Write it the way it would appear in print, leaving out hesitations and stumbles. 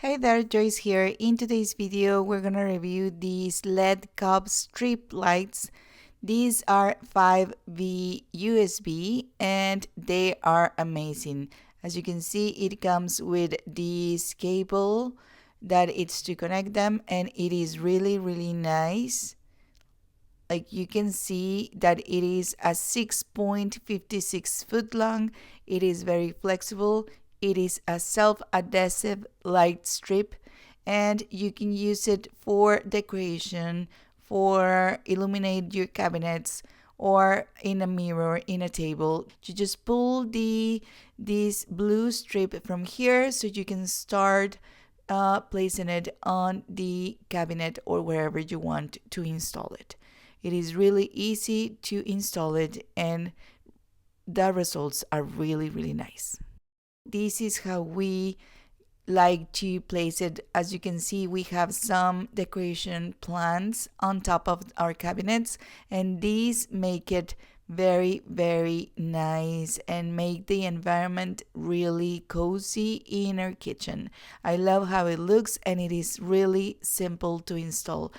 Hey there, Joyce here. In today's video, we're gonna review these LED COB strip lights. These are 5V USB and they are amazing. As you can see, it comes with this cable that it's to connect them, and it is really nice. Like you can see that it is a 6.56 foot long. It is very flexible. It is a self-adhesive light strip, and you can use it for decoration, for illuminate your cabinets, or in a mirror in a table. You just pull this blue strip from here so you can start placing it on the cabinet or wherever you want to install it. It is really easy to install it, and the results are really nice. This is how we like to place it. As you can see, we have some decoration plants on top of our cabinets, and these make it very nice and make the environment really cozy in our kitchen. I love how it looks, and it is really simple to install.